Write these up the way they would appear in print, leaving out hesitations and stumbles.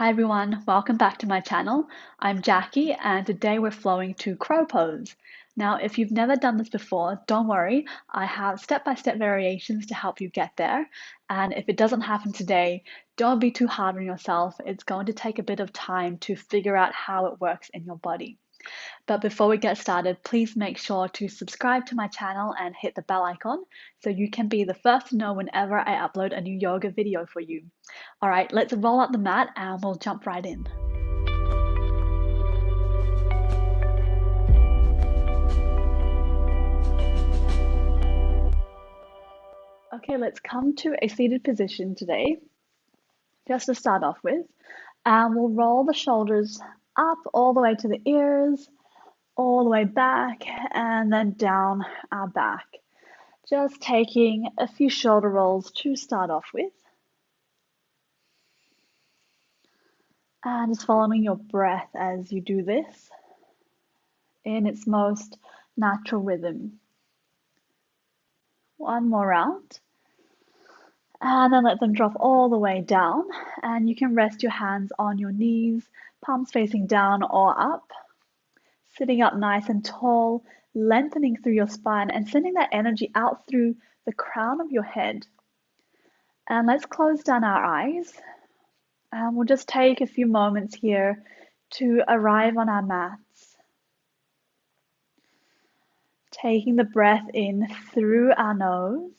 Hi everyone, welcome back to my channel. I'm Jacqui and today we're flowing to crow pose. Now, if you've never done this before, don't worry, I have step-by-step variations to help you get there. And if it doesn't happen today, don't be too hard on yourself. It's going to take a bit of time to figure out how it works in your body. But before we get started, please make sure to subscribe to my channel and hit the bell icon so you can be the first to know whenever I upload a new yoga video for you. All right, let's roll out the mat and we'll jump right in. Okay, let's come to a seated position today, just to start off with. And we'll roll the shoulders up all the way to the ears, all the way back, and then down our back. Just taking a few shoulder rolls to start off with. And just following your breath as you do this in its most natural rhythm. One more round. And then let them drop all the way down. And you can rest your hands on your knees, palms facing down or up. Sitting up nice and tall, lengthening through your spine and sending that energy out through the crown of your head. And let's close down our eyes. And we'll just take a few moments here to arrive on our mats. Taking the breath in through our nose,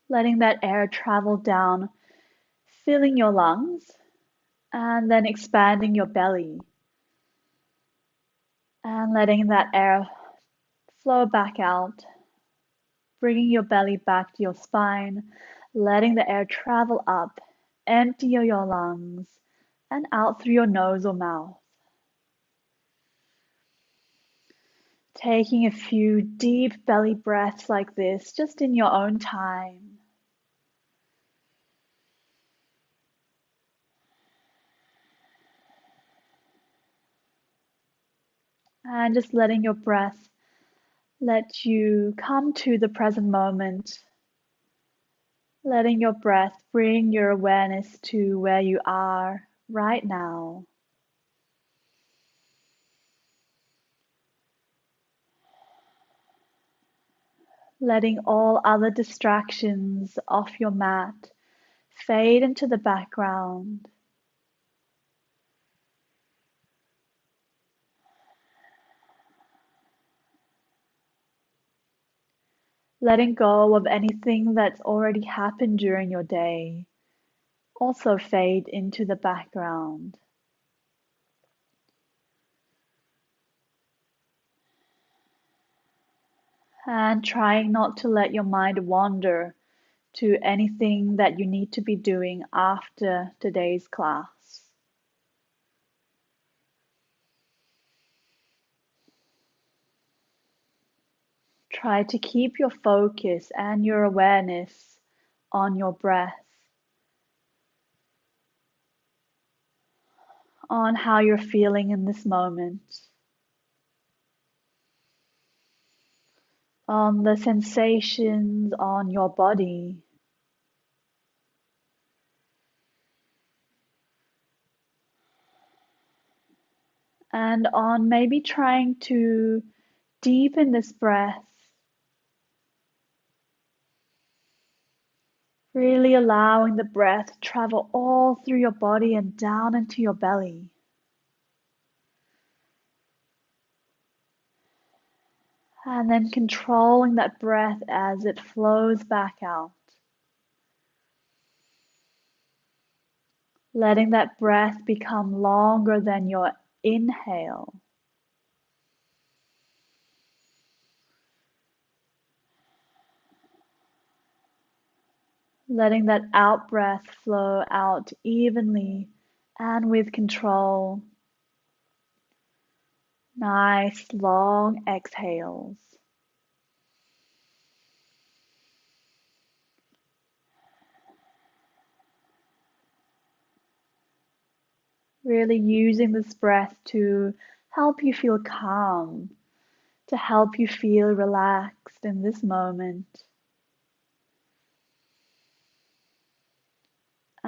letting that air travel down, filling your lungs, and then expanding your belly. And letting that air flow back out, bringing your belly back to your spine, letting the air travel up, empty your lungs, and out through your nose or mouth. Taking a few deep belly breaths like this, just in your own time. And just letting your breath let you come to the present moment. Letting your breath bring your awareness to where you are right now. Letting all other distractions off your mat fade into the background. Letting go of anything that's already happened during your day also fade into the background. And trying not to let your mind wander to anything that you need to be doing after today's class. Try to keep your focus and your awareness on your breath, on how you're feeling in this moment, on the sensations on your body. And on maybe trying to deepen this breath, really allowing the breath to travel all through your body and down into your belly. And then controlling that breath as it flows back out. Letting that breath become longer than your inhale. Letting that out breath flow out evenly and with control. Nice long exhales. Really using this breath to help you feel calm, to help you feel relaxed in this moment.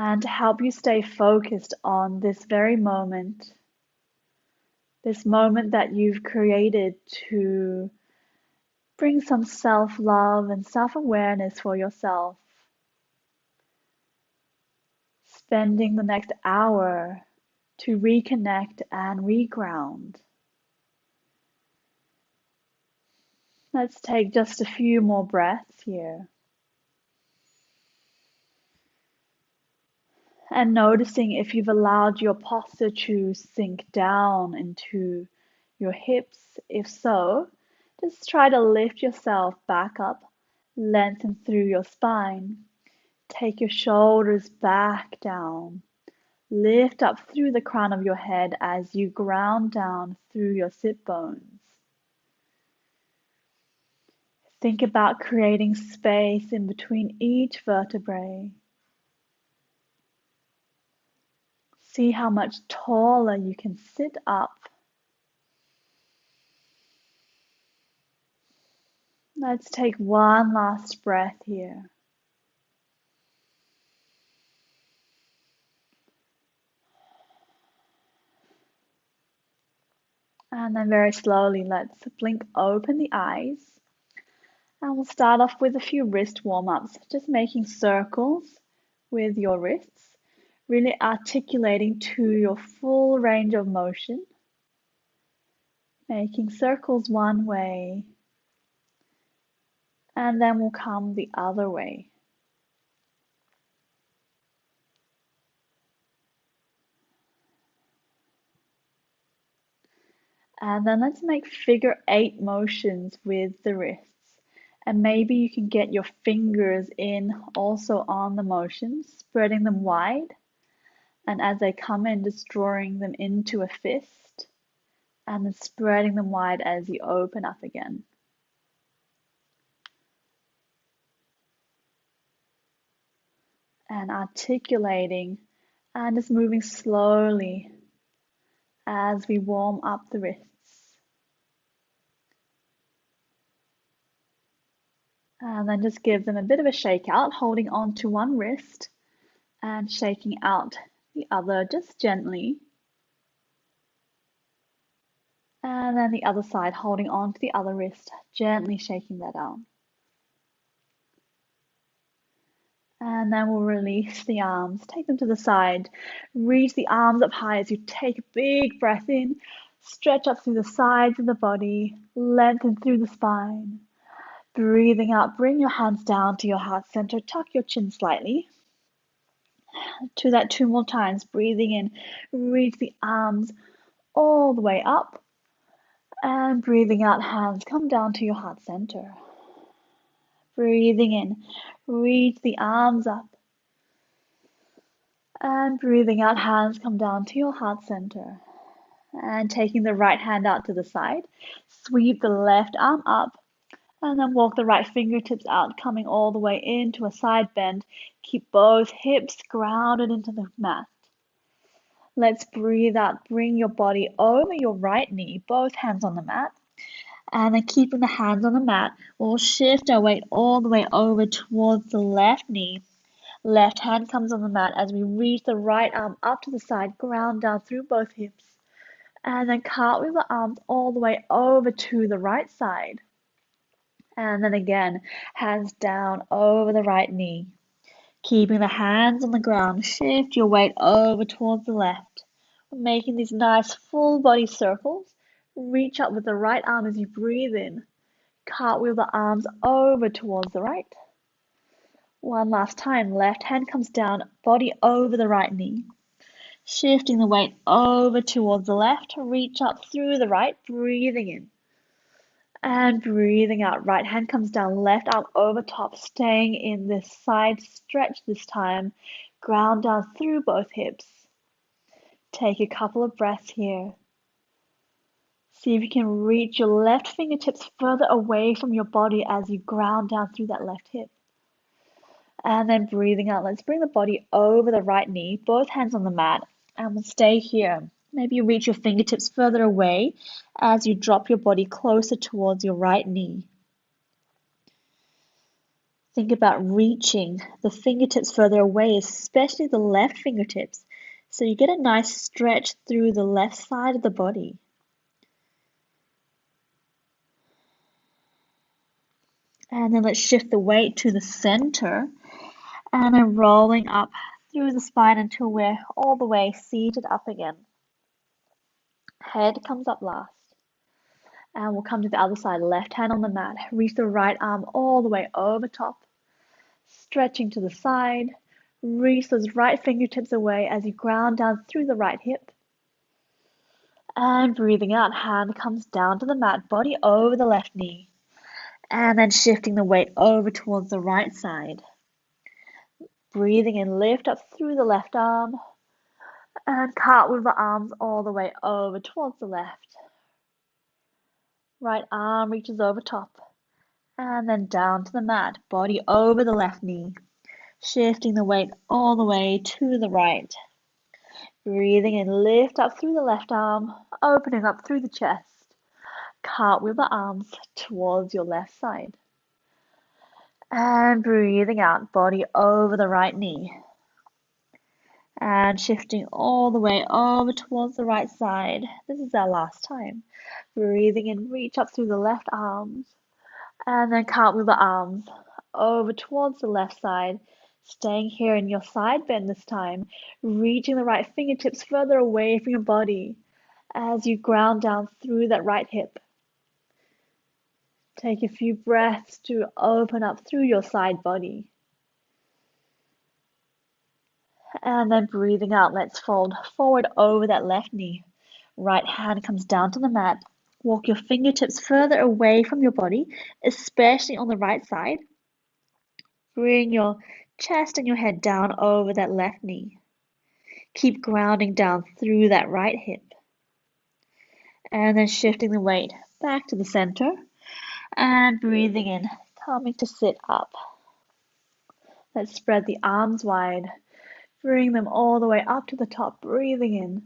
And to help you stay focused on this very moment, this moment that you've created to bring some self-love and self-awareness for yourself, spending the next hour to reconnect and reground. Let's take just a few more breaths here. And noticing if you've allowed your posture to sink down into your hips. If so, just try to lift yourself back up, lengthen through your spine. Take your shoulders back down. Lift up through the crown of your head as you ground down through your sit bones. Think about creating space in between each vertebrae. See how much taller you can sit up. Let's take one last breath here. And then very slowly, let's blink open the eyes. And we'll start off with a few wrist warm-ups, just making circles with your wrists, really articulating to your full range of motion, making circles one way, and then we'll come the other way. And then let's make figure 8 motions with the wrists. And maybe you can get your fingers in also on the motions, spreading them wide. And as they come in, just drawing them into a fist. And then spreading them wide as you open up again. And articulating and just moving slowly as we warm up the wrists. And then just give them a bit of a shake out, holding on to one wrist and shaking out the other just gently. And then the other side, holding on to the other wrist, gently shaking that out. And then we'll release the arms, take them to the side, reach the arms up high as you take a big breath in, stretch up through the sides of the body, lengthen through the spine. Breathing out, bring your hands down to your heart center, tuck your chin slightly. Do that 2 more times, breathing in, reach the arms all the way up, and breathing out, hands come down to your heart center. Breathing in, reach the arms up, and breathing out, hands come down to your heart center. And taking the right hand out to the side, sweep the left arm up, and then walk the right fingertips out, coming all the way into a side bend. Keep both hips grounded into the mat. Let's breathe out. Bring your body over your right knee, both hands on the mat. And then keeping the hands on the mat, we'll shift our weight all the way over towards the left knee. Left hand comes on the mat as we reach the right arm up to the side, ground down through both hips. And then cartwheel the arms all the way over to the right side. And then again, hands down over the right knee. Keeping the hands on the ground, shift your weight over towards the left. We're making these nice full body circles. Reach up with the right arm as you breathe in. Cartwheel the arms over towards the right. One last time, left hand comes down, body over the right knee. Shifting the weight over towards the left, reach up through the right, breathing in. And breathing out, right hand comes down, left arm over top, staying in this side stretch this time. Ground down through both hips. Take a couple of breaths here. See if you can reach your left fingertips further away from your body as you ground down through that left hip. And then breathing out, let's bring the body over the right knee, both hands on the mat, and we'll stay here. Maybe you reach your fingertips further away as you drop your body closer towards your right knee. Think about reaching the fingertips further away, especially the left fingertips, so you get a nice stretch through the left side of the body. And then let's shift the weight to the center and then rolling up through the spine until we're all the way seated up again. Head comes up last. And we'll come to the other side, left hand on the mat. Reach the right arm all the way over top. Stretching to the side. Reach those right fingertips away as you ground down through the right hip. And breathing out, hand comes down to the mat, body over the left knee. And then shifting the weight over towards the right side. Breathing in, lift up through the left arm. And cartwheel the arms all the way over towards the left. Right arm reaches over top. And then down to the mat, body over the left knee. Shifting the weight all the way to the right. Breathing in, lift up through the left arm, opening up through the chest. Cartwheel the arms towards your left side. And breathing out, body over the right knee. And shifting all the way over towards the right side. This is our last time. Breathing in, reach up through the left arms. And then cartwheel the arms over towards the left side. Staying here in your side bend this time. Reaching the right fingertips further away from your body as you ground down through that right hip. Take a few breaths to open up through your side body. And then breathing out, let's fold forward over that left knee. Right hand comes down to the mat. Walk your fingertips further away from your body, especially on the right side. Bring your chest and your head down over that left knee. Keep grounding down through that right hip. And then shifting the weight back to the center. And breathing in, coming to sit up. Let's spread the arms wide. Bring them all the way up to the top, breathing in.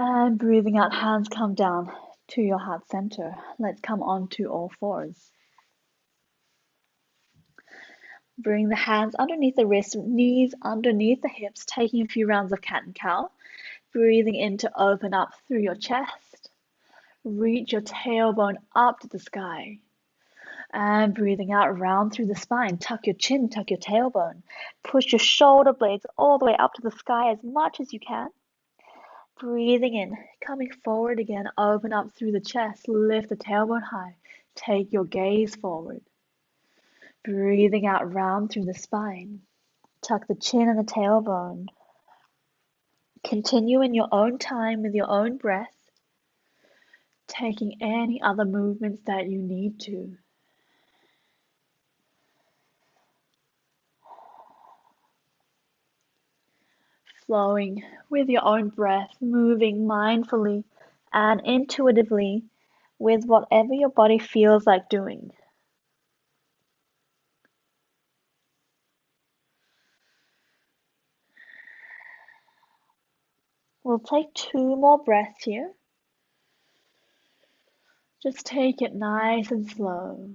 And breathing out, hands come down to your heart center. Let's come onto all fours. Bring the hands underneath the wrists, knees underneath the hips, taking a few rounds of cat and cow. Breathing in to open up through your chest. Reach your tailbone up to the sky. And breathing out, round through the spine. Tuck your chin, tuck your tailbone. Push your shoulder blades all the way up to the sky as much as you can. Breathing in, coming forward again, open up through the chest, lift the tailbone high. Take your gaze forward. Breathing out, round through the spine. Tuck the chin and the tailbone. Continue in your own time with your own breath, taking any other movements that you need to. Flowing with your own breath, moving mindfully and intuitively with whatever your body feels like doing. We'll take 2 more breaths here. Just take it nice and slow.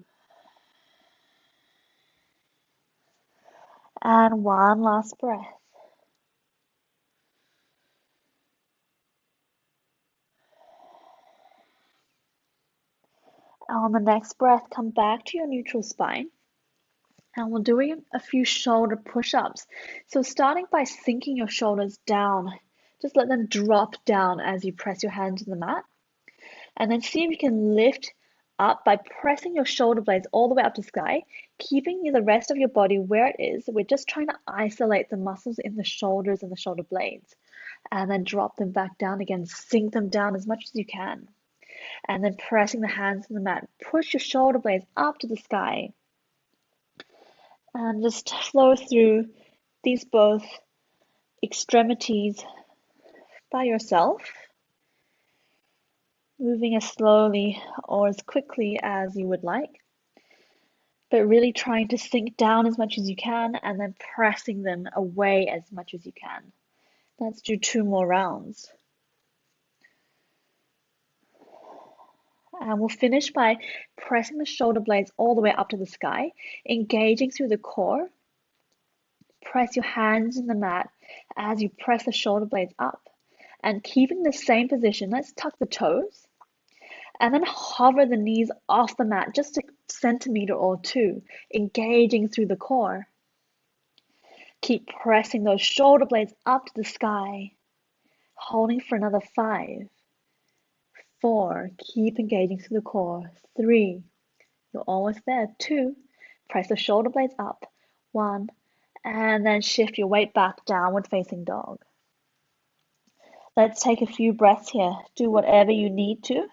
And one last breath. On the next breath, come back to your neutral spine. And we're doing a few shoulder push-ups. So starting by sinking your shoulders down, just let them drop down as you press your hand to the mat. And then see if you can lift up by pressing your shoulder blades all the way up to sky, keeping the rest of your body where it is. We're just trying to isolate the muscles in the shoulders and the shoulder blades. And then drop them back down again, sink them down as much as you can. And then pressing the hands to the mat, push your shoulder blades up to the sky. And just flow through these both extremities by yourself, moving as slowly or as quickly as you would like, but really trying to sink down as much as you can and then pressing them away as much as you can. Let's do 2 more rounds. And we'll finish by pressing the shoulder blades all the way up to the sky, engaging through the core. Press your hands in the mat as you press the shoulder blades up. And keeping the same position, let's tuck the toes. And then hover the knees off the mat just a centimeter or two, engaging through the core. Keep pressing those shoulder blades up to the sky, holding for another 5, 4, keep engaging through the core, 3, you're almost there, 2, press the shoulder blades up, 1, and then shift your weight back, downward facing dog. Let's take a few breaths here. Do whatever you need to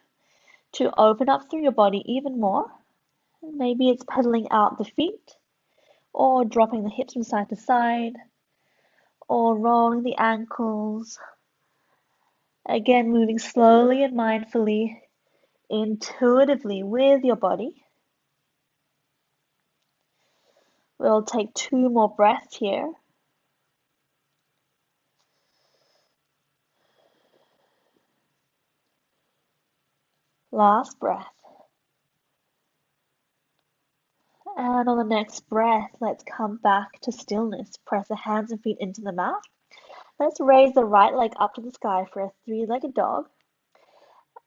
open up through your body even more. Maybe it's pedaling out the feet, or dropping the hips from side to side, or rolling the ankles. Again, moving slowly and mindfully, intuitively with your body. We'll take 2 more breaths here. Last breath. And on the next breath, let's come back to stillness. Press the hands and feet into the mat. Let's raise the right leg up to the sky for a 3-legged dog.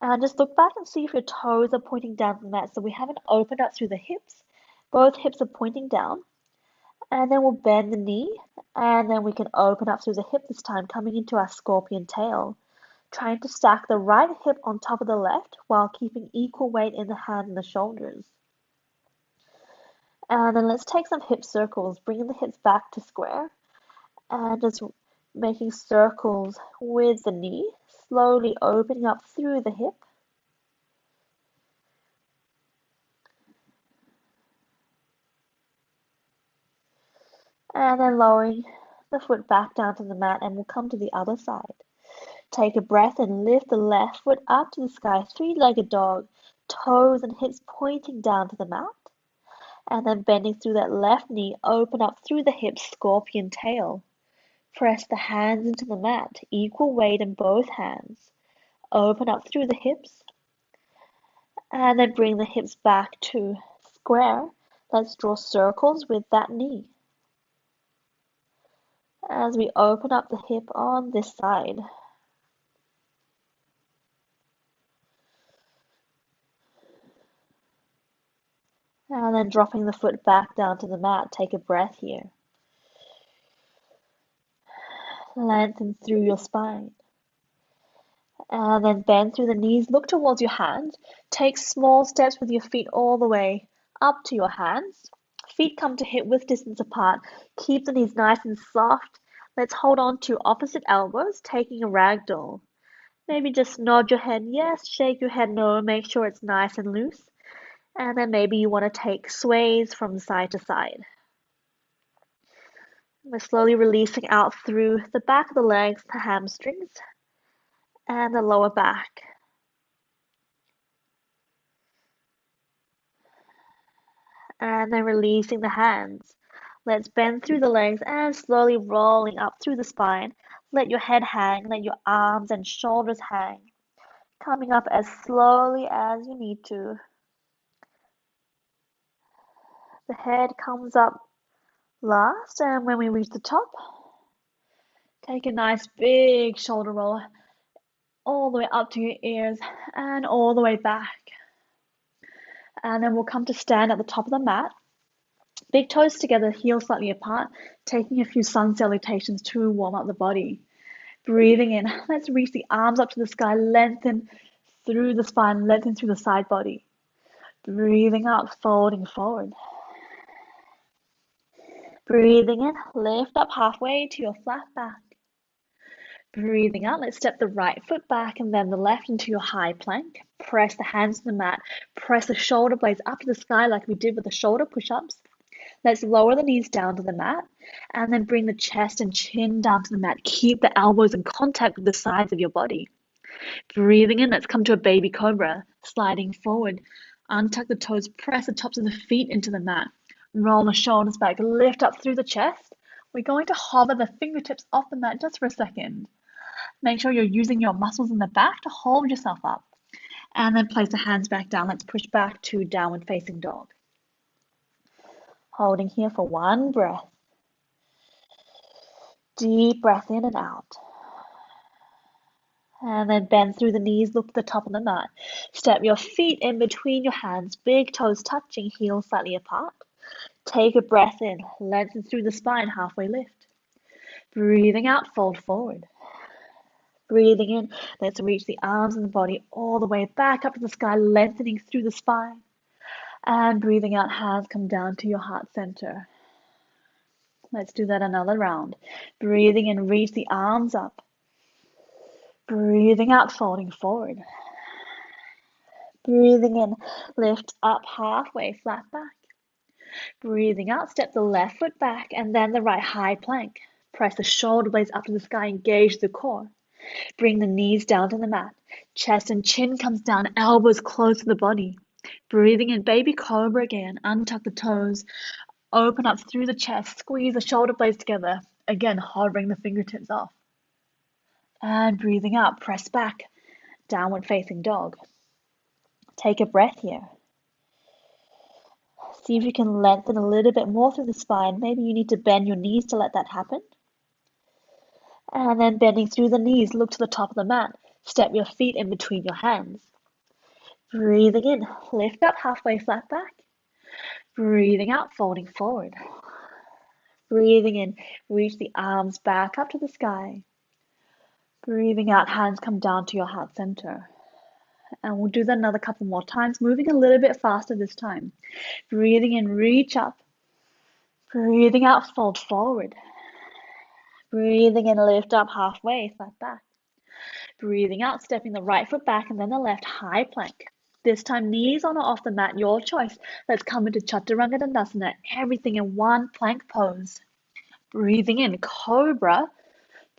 And just look back and see if your toes are pointing down to the mat. So we haven't opened up through the hips. Both hips are pointing down. And then we'll bend the knee. And then we can open up through the hip this time, coming into our scorpion tail. Trying to stack the right hip on top of the left while keeping equal weight in the hand and the shoulders. And then let's take some hip circles, bringing the hips back to square. And just making circles with the knee, slowly opening up through the hip. And then lowering the foot back down to the mat, and we'll come to the other side. Take a breath and lift the left foot up to the sky, 3-legged dog, toes and hips pointing down to the mat. And then bending through that left knee, open up through the hips, scorpion tail. Press the hands into the mat, equal weight in both hands. Open up through the hips. And then bring the hips back to square. Let's draw circles with that knee. As we open up the hip on this side. And then dropping the foot back down to the mat, take a breath here. Lengthen through your spine. And then bend through the knees, look towards your hands. Take small steps with your feet all the way up to your hands. Feet come to hip width distance apart. Keep the knees nice and soft. Let's hold on to opposite elbows, taking a ragdoll. Maybe just nod your head yes, shake your head no, make sure it's nice and loose. And then maybe you want to take sways from side to side. We're slowly releasing out through the back of the legs, the hamstrings, and the lower back. And then releasing the hands. Let's bend through the legs and slowly rolling up through the spine. Let your head hang, let your arms and shoulders hang. Coming up as slowly as you need to. The head comes up last, and when we reach the top, take a nice big shoulder roll all the way up to your ears and all the way back. And then we'll come to stand at the top of the mat. Big toes together, heels slightly apart, taking a few sun salutations to warm up the body. Breathing in, let's reach the arms up to the sky, lengthen through the spine, lengthen through the side body. Breathing up, folding forward. Breathing in, lift up halfway to your flat back. Breathing out, let's step the right foot back and then the left into your high plank. Press the hands to the mat. Press the shoulder blades up to the sky like we did with the shoulder push-ups. Let's lower the knees down to the mat and then bring the chest and chin down to the mat. Keep the elbows in contact with the sides of your body. Breathing in, let's come to a baby cobra. Sliding forward, untuck the toes, press the tops of the feet into the mat. Roll the shoulders back, lift up through the chest. We're going to hover the fingertips off the mat just for a second. Make sure you're using your muscles in the back to hold yourself up. And then place the hands back down. Let's push back to downward facing dog. Holding here for one breath. Deep breath in and out. And then bend through the knees, look to the top of the mat. Step your feet in between your hands, big toes touching, heels slightly apart. Take a breath in, lengthen through the spine, halfway lift. Breathing out, fold forward. Breathing in, let's reach the arms and the body all the way back up to the sky, lengthening through the spine. And breathing out, hands come down to your heart center. Let's do that another round. Breathing in, reach the arms up. Breathing out, folding forward. Breathing in, lift up halfway, flat back. Breathing out, step the left foot back and then the right high plank. Press the shoulder blades up to the sky, engage the core. Bring the knees down to the mat. Chest and chin comes down, elbows close to the body. Breathing in, baby cobra again. Untuck the toes, open up through the chest, squeeze the shoulder blades together. Again, hovering the fingertips off. And breathing out, press back, downward facing dog. Take a breath here. See if you can lengthen a little bit more through the spine. Maybe you need to bend your knees to let that happen. And then bending through the knees, look to the top of the mat. Step your feet in between your hands. Breathing in, lift up halfway, flat back. Breathing out, folding forward. Breathing in, reach the arms back up to the sky. Breathing out, hands come down to your heart center. And we'll do that another couple more times, moving a little bit faster this time. Breathing in, reach up. Breathing out, fold forward. Breathing in, lift up halfway, flat back. Breathing out, stepping the right foot back and then the left, high plank. This time, knees on or off the mat, your choice. Let's come into Chaturanga Dandasana, everything in one plank pose. Breathing in, cobra.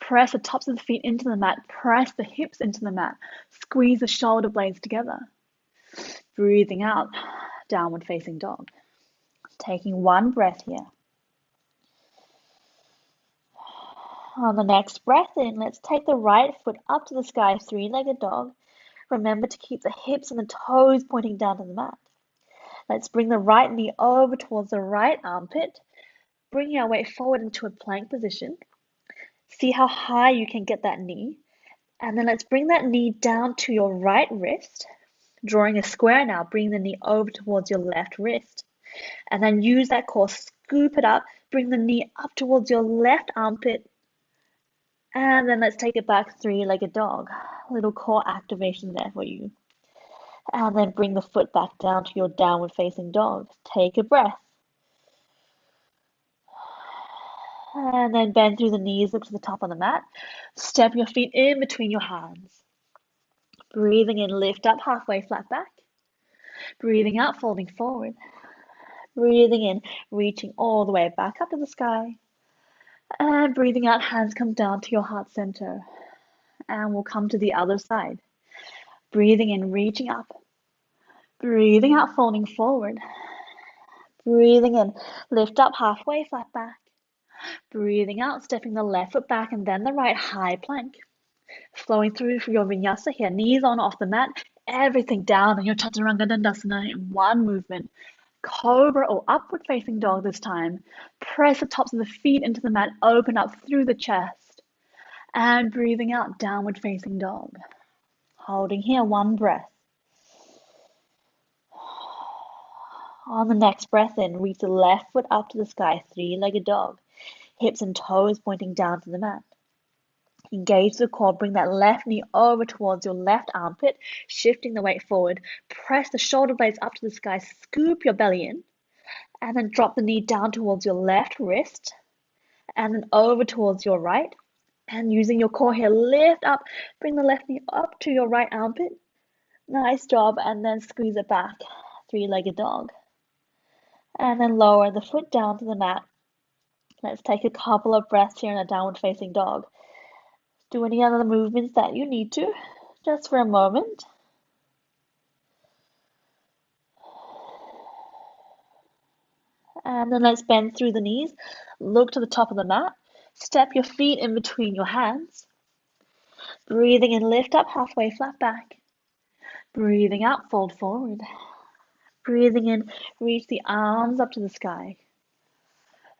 Press the tops of the feet into the mat, press the hips into the mat, squeeze the shoulder blades together. Breathing out, downward facing dog. Taking one breath here. On the next breath in, let's take the right foot up to the sky, three-legged dog. Remember to keep the hips and the toes pointing down to the mat. Let's bring the right knee over towards the right armpit, bringing our weight forward into a plank position. See how high you can get that knee. And then let's bring that knee down to your right wrist. Drawing a square now, bring the knee over towards your left wrist. And then use that core, scoop it up, bring the knee up towards your left armpit. And then let's take it back, three-legged dog. A little core activation there for you. And then bring the foot back down to your downward facing dog. Take a breath. And then bend through the knees, look to the top of the mat. Step your feet in between your hands. Breathing in, lift up halfway, flat back. Breathing out, folding forward. Breathing in, reaching all the way back up to the sky. And breathing out, hands come down to your heart center. And we'll come to the other side. Breathing in, reaching up. Breathing out, folding forward. Breathing in, lift up halfway, flat back. Breathing out, stepping the left foot back and then the right, high plank. Flowing through for your vinyasa here, knees on off the mat, everything down in your Chaturanga Dandasana in one movement. Cobra or upward facing dog this time. Press the tops of the feet into the mat, open up through the chest. And breathing out, downward facing dog. Holding here, one breath. On the next breath in, reach the left foot up to the sky, three-legged dog. Hips and toes pointing down to the mat. Engage the core, bring that left knee over towards your left armpit, shifting the weight forward. Press the shoulder blades up to the sky, scoop your belly in, and then drop the knee down towards your left wrist, and then over towards your right. And using your core here, lift up, bring the left knee up to your right armpit. Nice job, and then squeeze it back, three-legged dog. And then lower the foot down to the mat. Let's take a couple of breaths here in a downward facing dog. Do any other movements that you need to, just for a moment. And then let's bend through the knees, look to the top of the mat, step your feet in between your hands. Breathing in, lift up halfway, flat back. Breathing out, fold forward. Breathing in, reach the arms up to the sky.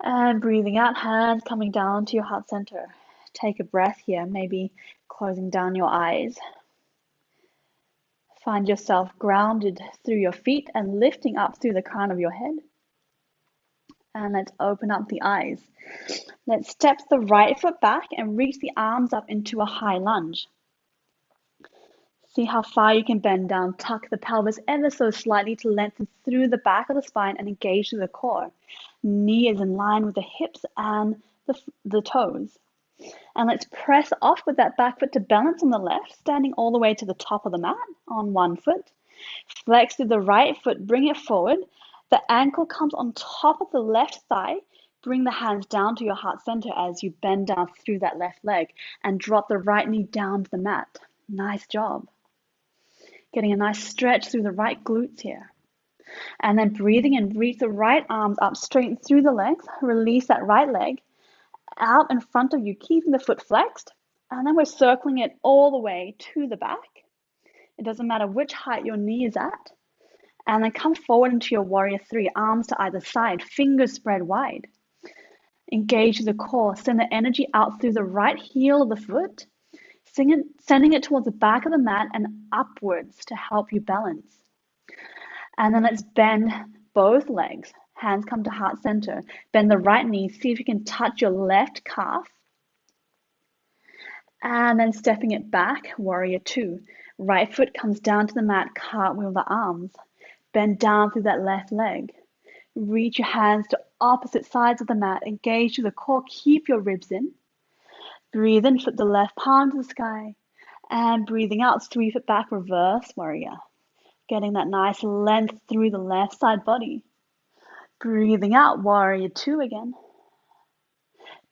And breathing out, hands coming down to your heart center. Take a breath here, maybe closing down your eyes. Find yourself grounded through your feet and lifting up through the crown of your head. And let's open up the eyes. Let's step the right foot back and reach the arms up into a high lunge. See how far you can bend down. Tuck the pelvis ever so slightly to lengthen through the back of the spine and engage through the core. Knee is in line with the hips and the toes. And let's press off with that back foot to balance on the left, standing all the way to the top of the mat on one foot. Flex through the right foot, bring it forward. The ankle comes on top of the left thigh. Bring the hands down to your heart center as you bend down through that left leg and drop the right knee down to the mat. Nice job. Getting a nice stretch through the right glutes here. And then breathing in, reach the right arms up, straighten through the legs, release that right leg out in front of you, keeping the foot flexed. And then we're circling it all the way to the back. It doesn't matter which height your knee is at. And then come forward into your warrior three, arms to either side, fingers spread wide. Engage the core, send the energy out through the right heel of the foot, sending it towards the back of the mat and upwards to help you balance. And then let's bend both legs. Hands come to heart center. Bend the right knee. See if you can touch your left calf. And then stepping it back, warrior two. Right foot comes down to the mat, cartwheel the arms. Bend down through that left leg. Reach your hands to opposite sides of the mat. Engage through the core. Keep your ribs in. Breathe in, flip the left palm to the sky. And breathing out, sweep it back, reverse warrior. Getting that nice length through the left side body. Breathing out, warrior two again.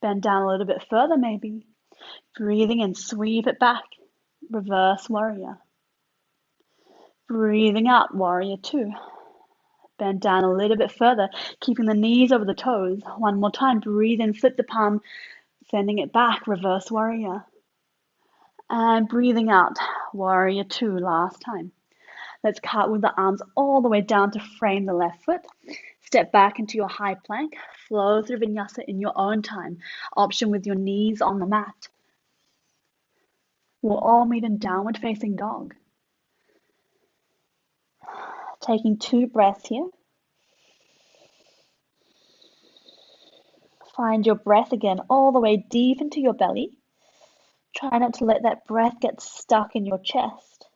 Bend down a little bit further maybe. Breathing in, sweep it back, reverse warrior. Breathing out, warrior two. Bend down a little bit further, keeping the knees over the toes. One more time, breathe in, flip the palm, sending it back, reverse warrior. And breathing out, warrior two, last time. Let's cartwheel the arms all the way down to frame the left foot. Step back into your high plank. Flow through Vinyasa in your own time. Option with your knees on the mat. We'll all meet in downward facing dog. Taking 2 breaths here. Find your breath again all the way deep into your belly. Try not to let that breath get stuck in your chest.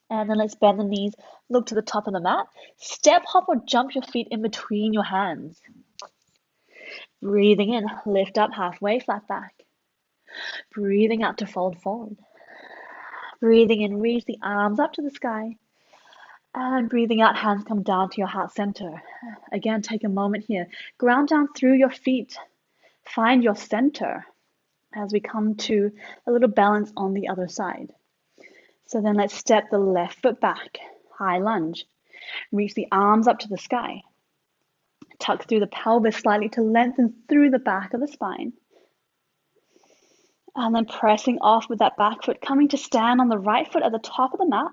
And then let's bend the knees, look to the top of the mat. Step, hop, or jump your feet in between your hands. Breathing in, lift up halfway, flat back. Breathing out to fold forward. Breathing in, reach the arms up to the sky. And breathing out, hands come down to your heart center. Again, take a moment here. Ground down through your feet. Find your center as we come to a little balance on the other side. So then let's step the left foot back, high lunge. Reach the arms up to the sky. Tuck through the pelvis slightly to lengthen through the back of the spine. And then pressing off with that back foot, coming to stand on the right foot at the top of the mat.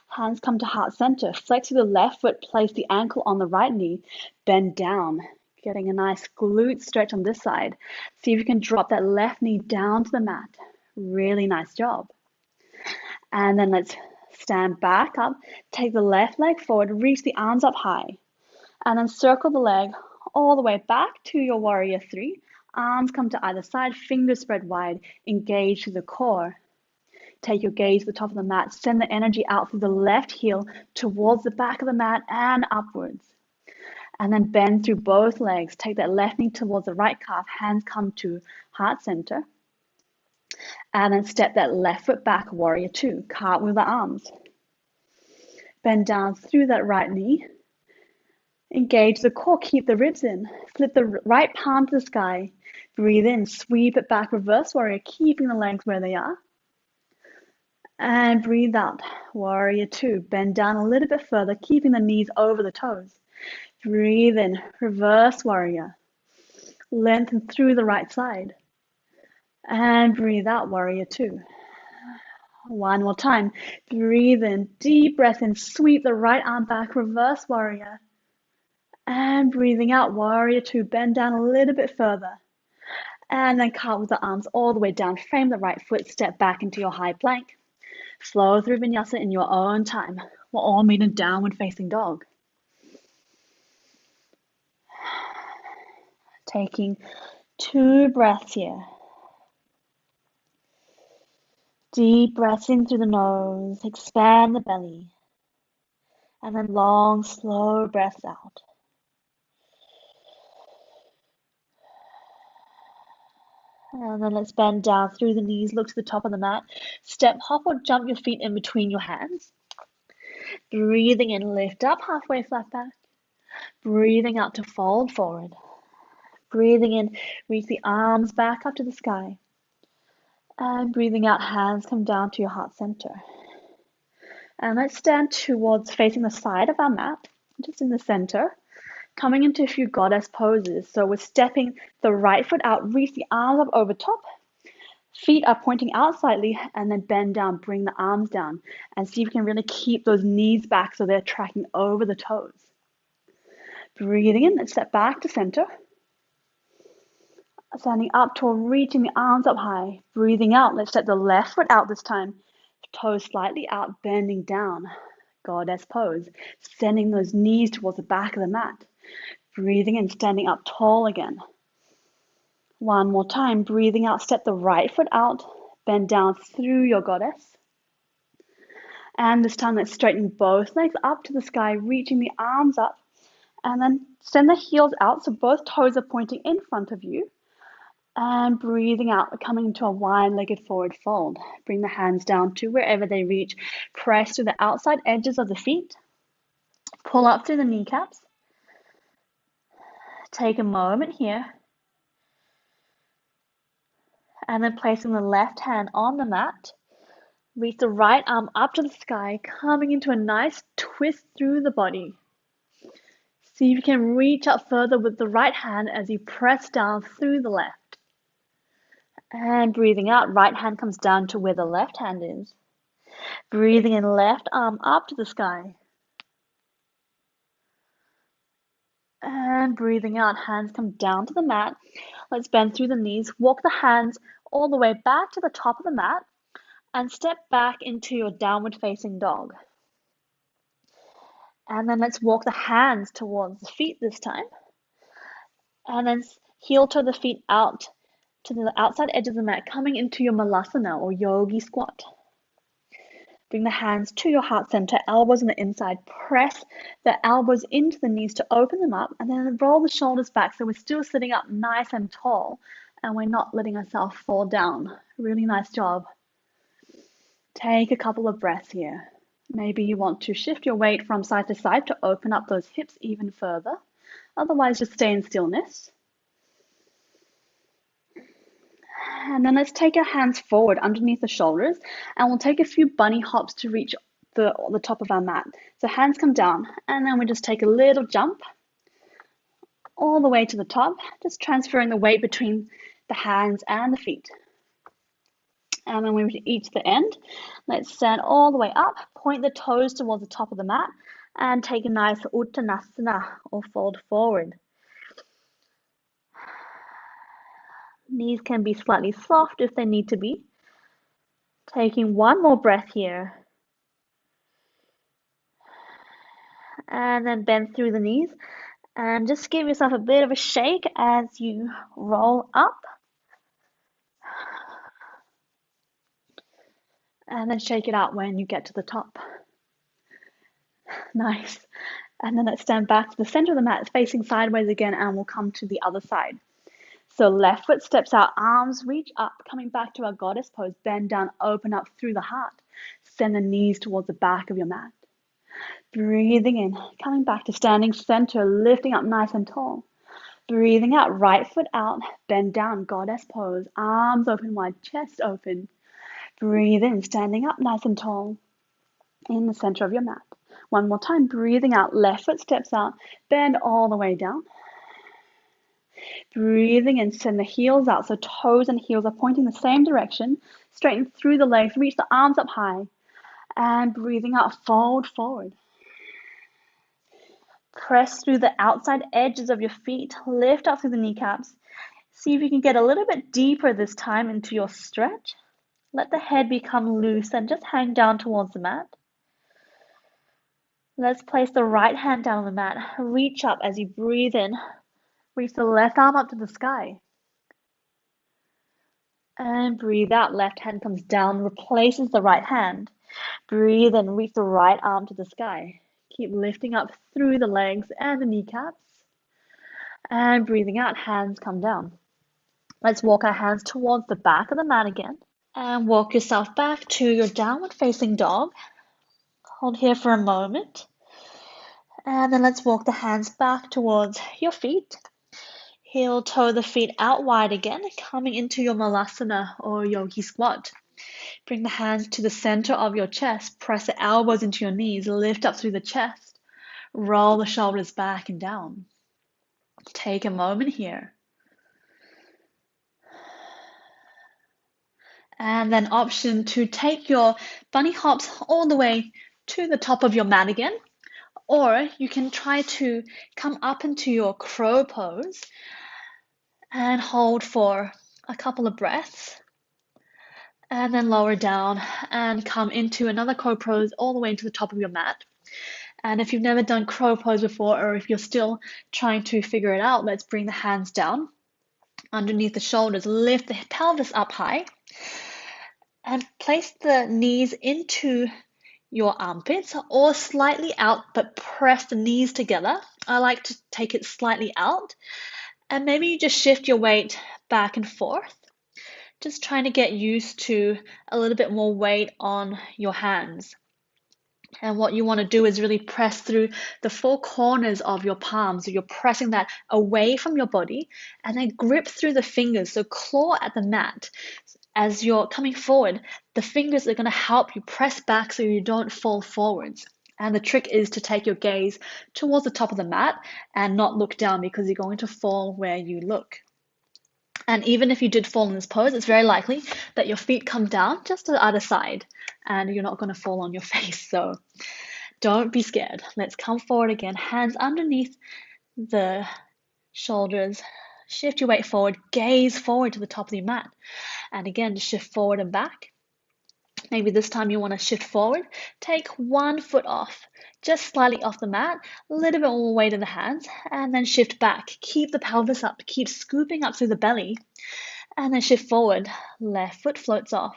Hands come to heart center. Flex with the left foot, place the ankle on the right knee. Bend down, getting a nice glute stretch on this side. See if you can drop that left knee down to the mat. Really nice job. And then let's stand back up. Take the left leg forward, reach the arms up high. And then circle the leg all the way back to your warrior three. Arms come to either side, fingers spread wide, engage the core. Take your gaze to the top of the mat, send the energy out through the left heel towards the back of the mat and upwards. And then bend through both legs. Take that left knee towards the right calf, hands come to heart center. And then step that left foot back, warrior two, cartwheel the arms. Bend down through that right knee. Engage the core, keep the ribs in. Flip the right palm to the sky. Breathe in, sweep it back, reverse warrior, keeping the legs where they are. And breathe out, warrior two. Bend down a little bit further, keeping the knees over the toes. Breathe in, reverse warrior. Lengthen through the right side. And breathe out, warrior two. One more time. Breathe in, deep breath in, sweep the right arm back, reverse warrior. And breathing out, warrior two, bend down a little bit further. And then cartwheel the arms all the way down, frame the right foot, step back into your high plank. Flow through Vinyasa in your own time. We'll all meet in downward facing dog. Taking 2 breaths here. Deep breaths in through the nose, expand the belly. And then long, slow breaths out. And then let's bend down through the knees, look to the top of the mat. Step, hop, or jump your feet in between your hands. Breathing in, lift up, halfway flat back. Breathing out to fold forward. Breathing in, reach the arms back up to the sky. And breathing out, hands come down to your heart center. And let's stand towards facing the side of our mat, just in the center. Coming into a few goddess poses. So we're stepping the right foot out, reach the arms up over top. Feet are pointing out slightly, and then bend down, bring the arms down. And see if you can really keep those knees back so they're tracking over the toes. Breathing in, let's step back to center. Standing up tall, reaching the arms up high. Breathing out, let's step the left foot out this time. Toes slightly out, bending down. Goddess pose. Sending those knees towards the back of the mat. Breathing in, standing up tall again. One more time, breathing out, step the right foot out, bend down through your goddess. And this time let's straighten both legs up to the sky, reaching the arms up, and then send the heels out so both toes are pointing in front of you. And breathing out, coming into a wide-legged forward fold. Bring the hands down to wherever they reach. Press to the outside edges of the feet. Pull up through the kneecaps. Take a moment here. And then placing the left hand on the mat. Reach the right arm up to the sky, coming into a nice twist through the body. See if you can reach up further with the right hand as you press down through the left. And breathing out, right hand comes down to where the left hand is. Breathing in, left arm up to the sky. And breathing out, hands come down to the mat. Let's bend through the knees, walk the hands all the way back to the top of the mat, and step back into your downward facing dog. And then let's walk the hands towards the feet this time. And then heel toe the feet out to the outside edge of the mat, coming into your malasana or yogi squat. Bring the hands to your heart center, elbows on the inside. Press the elbows into the knees to open them up, and then roll the shoulders back so we're still sitting up nice and tall, and we're not letting ourselves fall down. Really nice job. Take a couple of breaths here. Maybe you want to shift your weight from side to side to open up those hips even further. Otherwise, just stay in stillness. And then let's take our hands forward underneath the shoulders, and we'll take a few bunny hops to reach the top of our mat. So hands come down, and then we just take a little jump all the way to the top, just transferring the weight between the hands and the feet. And when we reach the end, let's stand all the way up, point the toes towards the top of the mat, and take a nice uttanasana or fold forward. Knees can be slightly soft if they need to be. Taking one more breath here. And then bend through the knees. And just give yourself a bit of a shake as you roll up. And then shake it out when you get to the top. Nice. And then let's stand back to the center of the mat, facing sideways again, and we'll come to the other side. So left foot steps out, arms reach up, coming back to our goddess pose. Bend down, open up through the heart. Send the knees towards the back of your mat. Breathing in, coming back to standing center, lifting up nice and tall. Breathing out, right foot out, bend down, goddess pose. Arms open wide, chest open. Breathe in, standing up nice and tall in the center of your mat. One more time, breathing out, left foot steps out, bend all the way down. Breathing in, send the heels out, so toes and heels are pointing the same direction. Straighten through the legs, reach the arms up high. And breathing out, fold forward. Press through the outside edges of your feet, lift up through the kneecaps. See if you can get a little bit deeper this time into your stretch. Let the head become loose and just hang down towards the mat. Let's place the right hand down on the mat. Reach up as you breathe in. Reach the left arm up to the sky. And breathe out. Left hand comes down, replaces the right hand. Breathe in, reach the right arm to the sky. Keep lifting up through the legs and the kneecaps. And breathing out, hands come down. Let's walk our hands towards the back of the mat again. And walk yourself back to your downward facing dog. Hold here for a moment. And then let's walk the hands back towards your feet. Heel toe the feet out wide again, coming into your malasana or yogi squat. Bring the hands to the center of your chest. Press the elbows into your knees. Lift up through the chest. Roll the shoulders back and down. Take a moment here. And then option to take your bunny hops all the way to the top of your mat again. Or you can try to come up into your crow pose and hold for a couple of breaths. And then lower down and come into another crow pose all the way to the top of your mat. And if you've never done crow pose before, or if you're still trying to figure it out, let's bring the hands down underneath the shoulders. Lift the pelvis up high and place the knees into your armpits or slightly out, but press the knees together. I like to take it slightly out, and maybe you just shift your weight back and forth, just trying to get used to a little bit more weight on your hands. And what you want to do is really press through the four corners of your palms. So you're pressing that away from your body and then grip through the fingers. So claw at the mat. As you're coming forward, the fingers are going to help you press back so you don't fall forwards. And the trick is to take your gaze towards the top of the mat and not look down, because you're going to fall where you look. And even if you did fall in this pose, it's very likely that your feet come down just to the other side and you're not going to fall on your face. So don't be scared. Let's come forward again. Hands underneath the shoulders. Shift your weight forward. Gaze forward to the top of your mat. And again, just shift forward and back. Maybe this time you want to shift forward. Take one foot off, just slightly off the mat, a little bit more weight in the hands, and then shift back. Keep the pelvis up, keep scooping up through the belly, and then shift forward. Left foot floats off,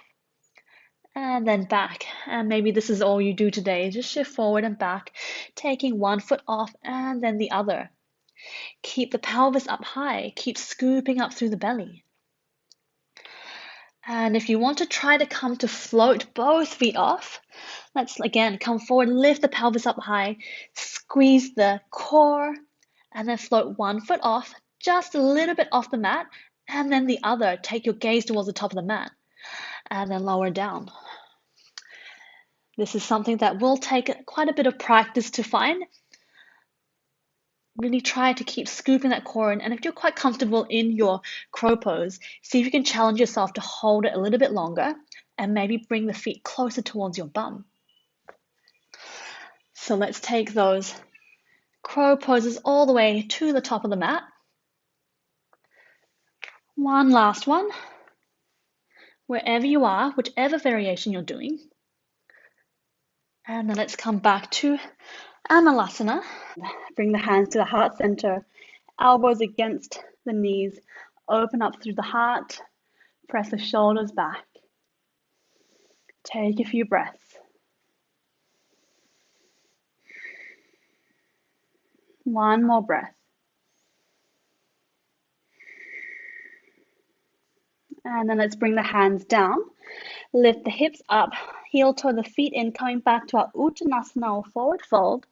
and then back. And maybe this is all you do today, just shift forward and back, taking one foot off and then the other. Keep the pelvis up high, keep scooping up through the belly. And if you want to try to come to float both feet off, let's again come forward, lift the pelvis up high, squeeze the core, and then float one foot off, just a little bit off the mat, and then the other. Take your gaze towards the top of the mat, and then lower down. This is something that will take quite a bit of practice to find. Really try to keep scooping that core in, and if you're quite comfortable in your crow pose, see if you can challenge yourself to hold it a little bit longer and maybe bring the feet closer towards your bum. So let's take those crow poses all the way to the top of the mat. One last one. Wherever you are, whichever variation you're doing. And then let's come back to Amalasana. Bring the hands to the heart center, elbows against the knees, open up through the heart, press the shoulders back. Take a few breaths. One more breath. And then let's bring the hands down. Lift the hips up, heel toe the feet in, coming back to our Uttanasana or forward fold.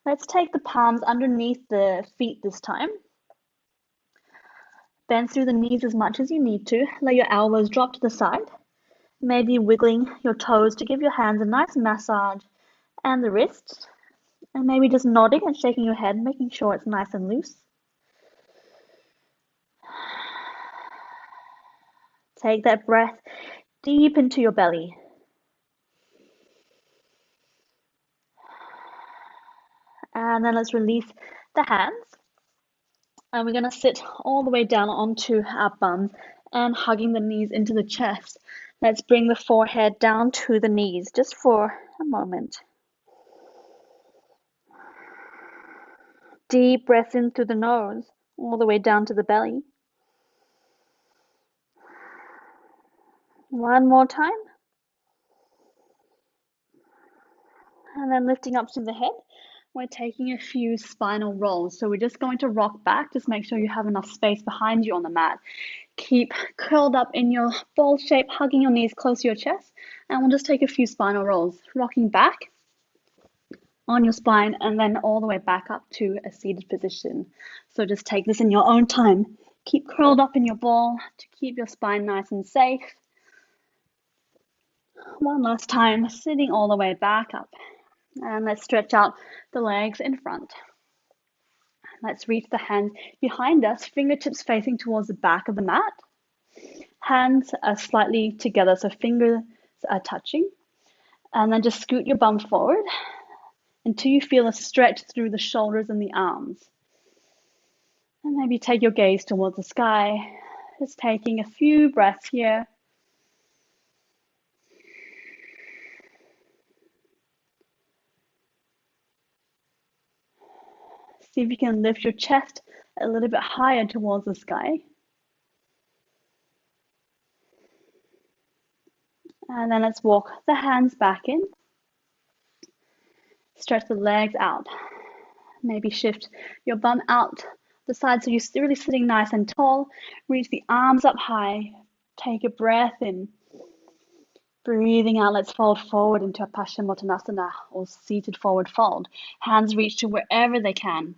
Let's take the palms underneath the feet this time. Bend through the knees as much as you need to. Let your elbows drop to the side. Maybe wiggling your toes to give your hands a nice massage and the wrists. And maybe just nodding and shaking your head, making sure it's nice and loose. Take that breath deep into your belly. And then let's release the hands. And we're going to sit all the way down onto our bums and hugging the knees into the chest. Let's bring the forehead down to the knees just for a moment. Deep breath in through the nose, all the way down to the belly. One more time. And then lifting up to the head, we're taking a few spinal rolls. So we're just going to rock back. Just make sure you have enough space behind you on the mat. Keep curled up in your ball shape, hugging your knees close to your chest. And we'll just take a few spinal rolls, rocking back on your spine and then all the way back up to a seated position. So just take this in your own time. Keep curled up in your ball to keep your spine nice and safe. One last time, sitting all the way back up. And let's stretch out the legs in front. Let's reach the hands behind us, fingertips facing towards the back of the mat. Hands are slightly together, so fingers are touching. And then just scoot your bum forward until you feel a stretch through the shoulders and the arms. And maybe take your gaze towards the sky, just taking a few breaths here. See if you can lift your chest a little bit higher towards the sky. And then let's walk the hands back in. Stretch the legs out. Maybe shift your bum out the side so you're really sitting nice and tall. Reach the arms up high. Take a breath in. Breathing out, let's fold forward into a Paschimottanasana or seated forward fold. Hands reach to wherever they can.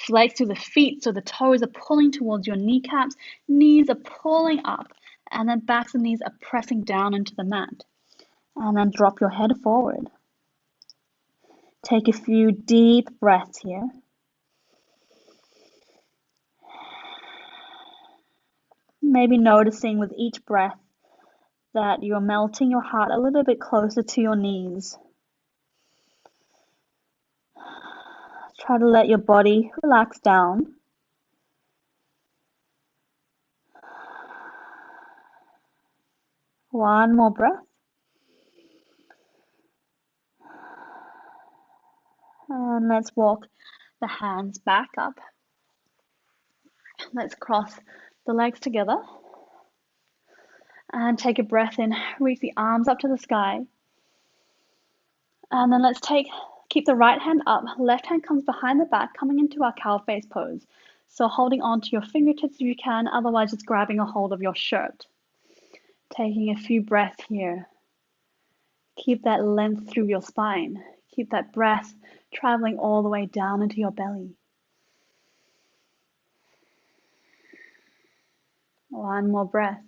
Flex through the feet so the toes are pulling towards your kneecaps. Knees are pulling up and then backs and knees are pressing down into the mat. And then drop your head forward. Take a few deep breaths here. Maybe noticing with each breath that you're melting your heart a little bit closer to your knees. Try to let your body relax down. One more breath. And let's walk the hands back up. Let's cross the legs together. And take a breath in. Reach the arms up to the sky. And then let's keep the right hand up. Left hand comes behind the back, coming into our cow face pose. So holding on to your fingertips if you can, otherwise just grabbing a hold of your shirt. Taking a few breaths here. Keep that length through your spine. Keep that breath traveling all the way down into your belly. One more breath.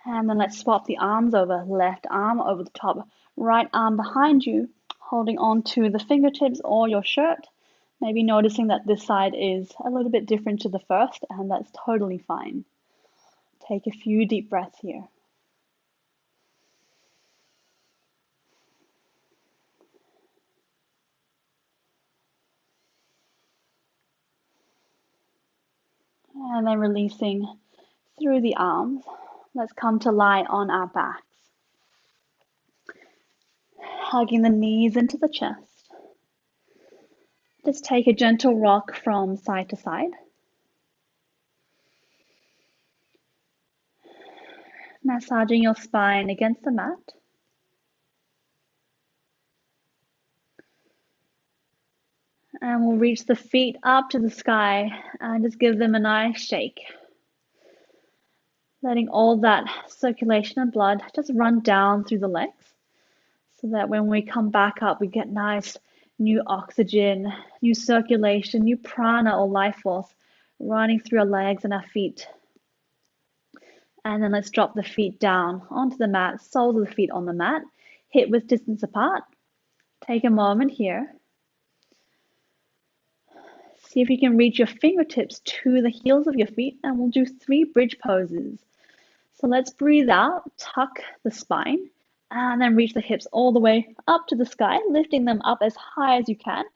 And then let's swap the arms over. Left arm over the top, right arm behind you, holding on to the fingertips or your shirt. Maybe noticing that this side is a little bit different to the first, and that's totally fine. Take a few deep breaths here. And then releasing through the arms. Let's come to lie on our backs. Hugging the knees into the chest. Just take a gentle rock from side to side. Massaging your spine against the mat. And we'll reach the feet up to the sky and just give them a nice shake. Letting all that circulation and blood just run down through the legs so that when we come back up, we get nice new oxygen, new circulation, new prana or life force running through our legs and our feet. And then let's drop the feet down onto the mat, soles of the feet on the mat, hip width distance apart. Take a moment here. See if you can reach your fingertips to the heels of your feet, and we'll do 3 bridge poses. So let's breathe out, tuck the spine, and then reach the hips all the way up to the sky, lifting them up as high as you can.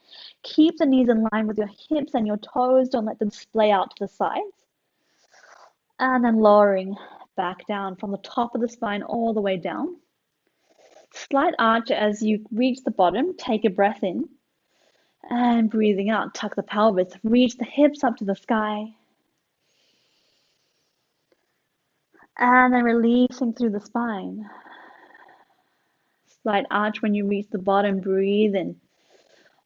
Keep the knees in line with your hips and your toes. Don't let them splay out to the sides. And then lowering back down from the top of the spine all the way down. Slight arch as you reach the bottom. Take a breath in. And breathing out, tuck the pelvis. Reach the hips up to the sky. And then releasing through the spine. Slight arch when you reach the bottom. Breathe in.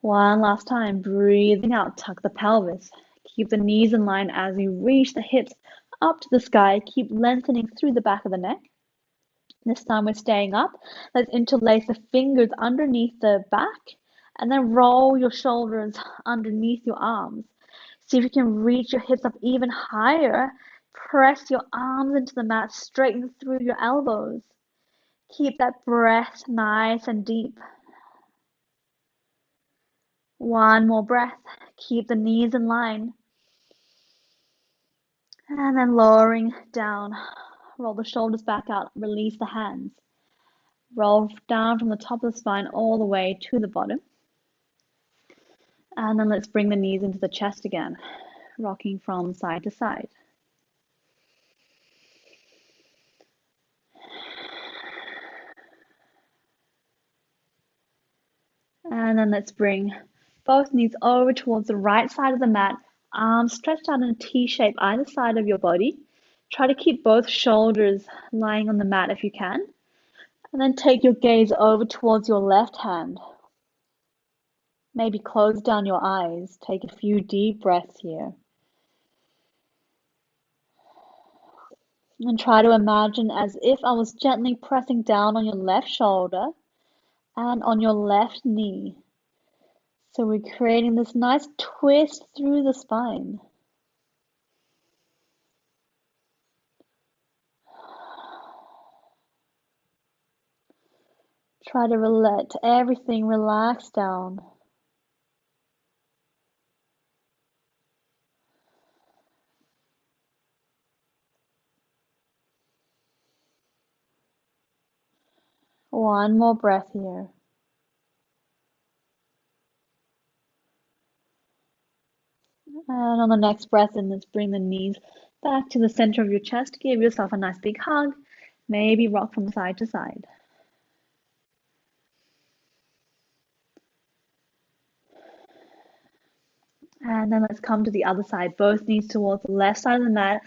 One last time. Breathing out, tuck the pelvis. Keep the knees in line as you reach the hips up to the sky. Keep lengthening through the back of the neck. This time we're staying up. Let's interlace the fingers underneath the back and then roll your shoulders underneath your arms. See if you can reach your hips up even higher. Press your arms into the mat, straighten through your elbows. Keep that breath nice and deep. One more breath. Keep the knees in line. And then lowering down. Roll the shoulders back out. Release the hands. Roll down from the top of the spine all the way to the bottom. And then let's bring the knees into the chest again, rocking from side to side. And then let's bring both knees over towards the right side of the mat, arms stretched out in a T shape either side of your body. Try to keep both shoulders lying on the mat if you can. And then take your gaze over towards your left hand. Maybe close down your eyes. Take a few deep breaths here. And try to imagine as if I was gently pressing down on your left shoulder and on your left knee. So we're creating this nice twist through the spine. Try to let everything relax down. One more breath here. And on the next breath in, let's bring the knees back to the center of your chest. Give yourself a nice big hug. Maybe rock from side to side. And then let's come to the other side. Both knees towards the left side of the mat.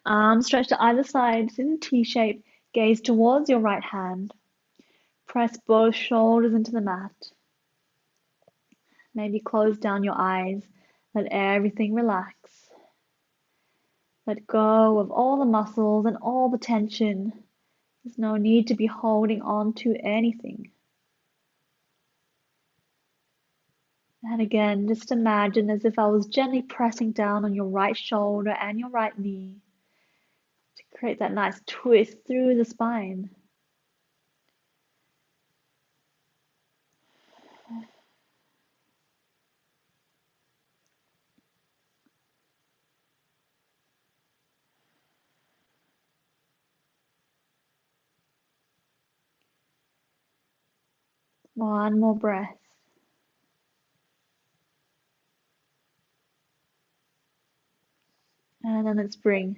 Arms stretched to either side in a T shape. Gaze towards your right hand. Press both shoulders into the mat. Maybe close down your eyes. Let everything relax. Let go of all the muscles and all the tension. There's no need to be holding on to anything. And again, just imagine as if I was gently pressing down on your right shoulder and your right knee to create that nice twist through the spine. One more breath. And then let's bring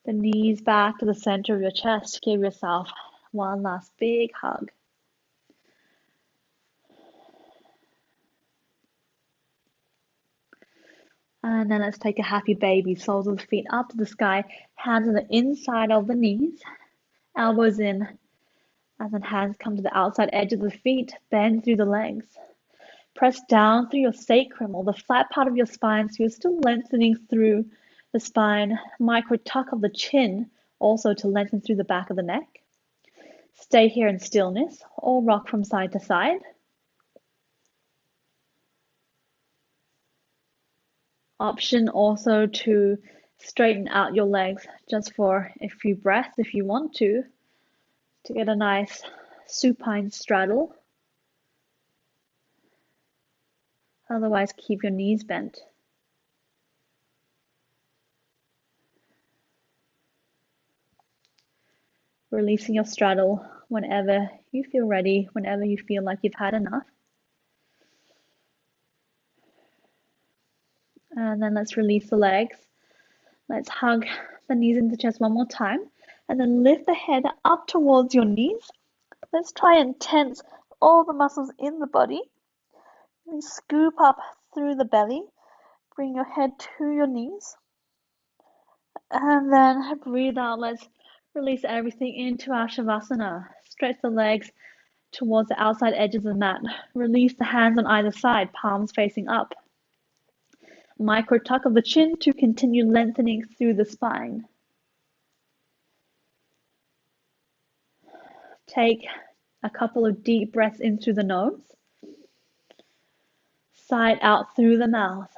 the knees back to the center of your chest. Give yourself one last big hug. And then let's take a happy baby. Soles of the feet up to the sky. Hands on the inside of the knees. Elbows in. And then hands come to the outside edge of the feet. Bend through the legs. Press down through your sacrum or the flat part of your spine so you're still lengthening through the spine. Micro tuck of the chin also to lengthen through the back of the neck. Stay here in stillness or rock from side to side. Option also to straighten out your legs just for a few breaths if you want to get a nice supine straddle. Otherwise, keep your knees bent. Releasing your straddle whenever you feel ready, whenever you feel like you've had enough. And then let's release the legs. Let's hug the knees into the chest one more time. And then lift the head up towards your knees. Let's try and tense all the muscles in the body. Really scoop up through the belly. Bring your head to your knees. And then breathe out. Let's release everything into our Shavasana. Stretch the legs towards the outside edges of the mat. Release the hands on either side, palms facing up. Micro tuck of the chin to continue lengthening through the spine. Take a couple of deep breaths in through the nose. Sigh out through the mouth.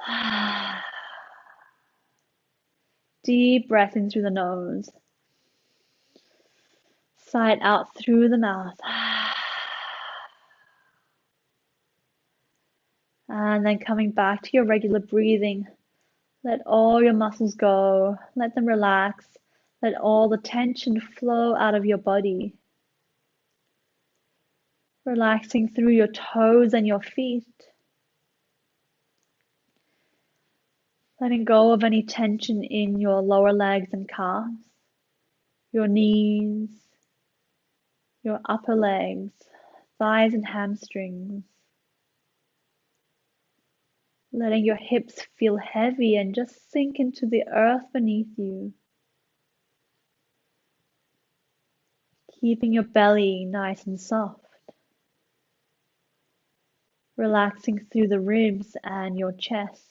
Deep breath in through the nose. Sigh out through the mouth. And then coming back to your regular breathing. Let all your muscles go. Let them relax. Let all the tension flow out of your body. Relaxing through your toes and your feet. Letting go of any tension in your lower legs and calves, your knees, your upper legs, thighs and hamstrings. Letting your hips feel heavy and just sink into the earth beneath you. Keeping your belly nice and soft. Relaxing through the ribs and your chest.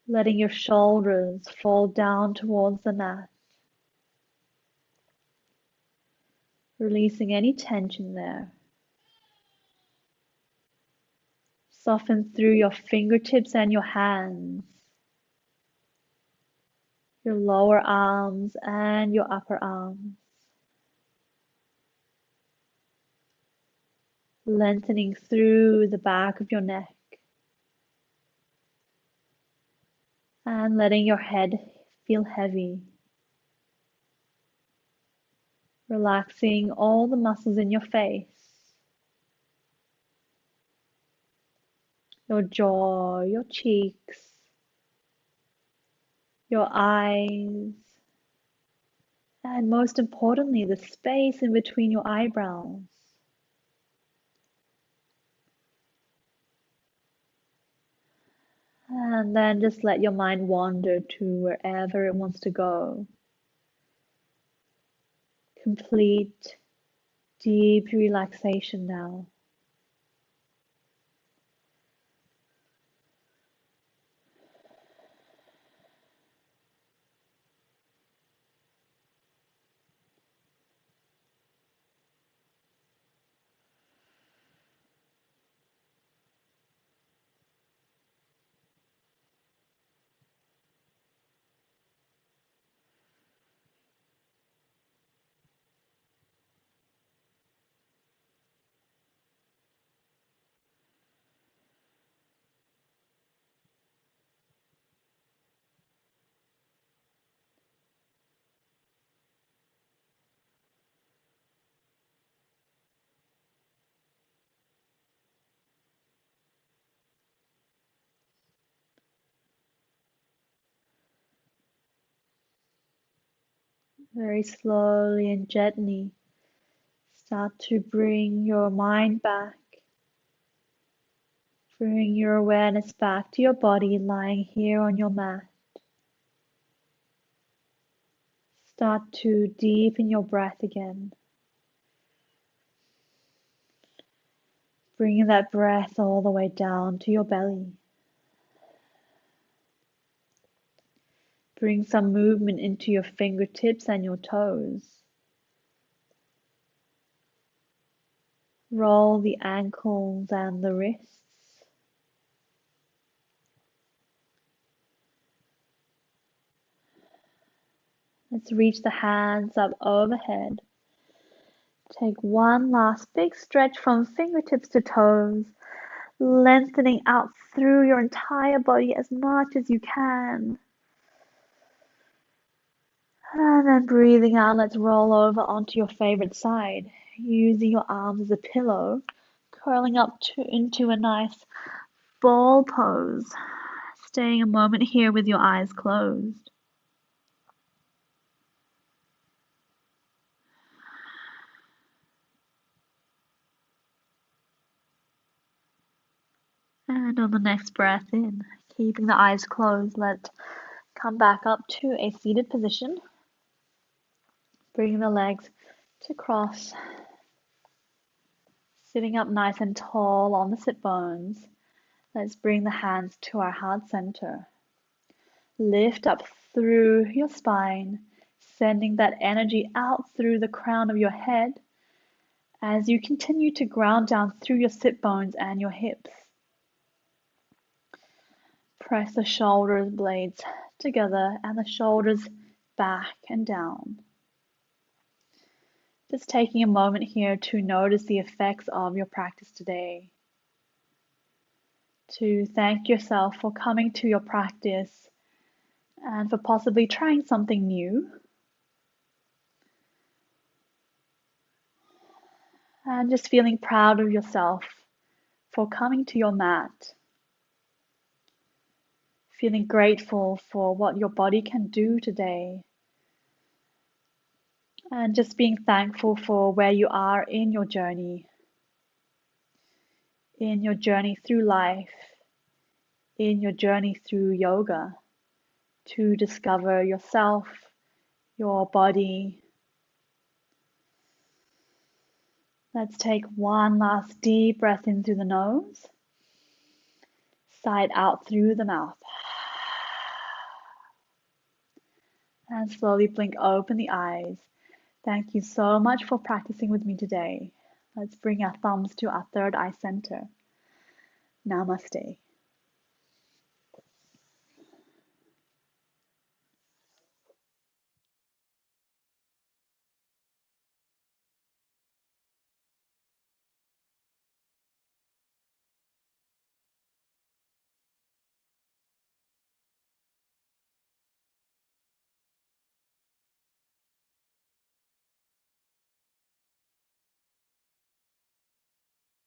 Letting your shoulders fall down towards the mat. Releasing any tension there. Soften through your fingertips and your hands. Your lower arms and your upper arms. Lengthening through the back of your neck. And letting your head feel heavy. Relaxing all the muscles in your face. Your jaw, your cheeks, your eyes, and most importantly, the space in between your eyebrows. And then just let your mind wander to wherever it wants to go. Complete, deep relaxation now. Very slowly and gently start to bring your mind back. Bring your awareness back to your body lying here on your mat. Start to deepen your breath again. Bringing that breath all the way down to your belly. Bring some movement into your fingertips and your toes. Roll the ankles and the wrists. Let's reach the hands up overhead. Take one last big stretch from fingertips to toes, lengthening out through your entire body as much as you can. And then breathing out, let's roll over onto your favorite side, using your arms as a pillow, curling up into a nice ball pose, staying a moment here with your eyes closed. And on the next breath in, keeping the eyes closed, let's come back up to a seated position. Bring the legs to cross, sitting up nice and tall on the sit bones. Let's bring the hands to our heart center. Lift up through your spine, sending that energy out through the crown of your head as you continue to ground down through your sit bones and your hips. Press the shoulder blades together and the shoulders back and down. Just taking a moment here to notice the effects of your practice today. To thank yourself for coming to your practice and for possibly trying something new. And just feeling proud of yourself for coming to your mat. Feeling grateful for what your body can do today. And just being thankful for where you are in your journey through life, in your journey through yoga, to discover yourself, your body. Let's take one last deep breath in through the nose, side out through the mouth. And slowly blink open the eyes. Thank you so much for practicing with me today. Let's bring our thumbs to our third eye center. Namaste.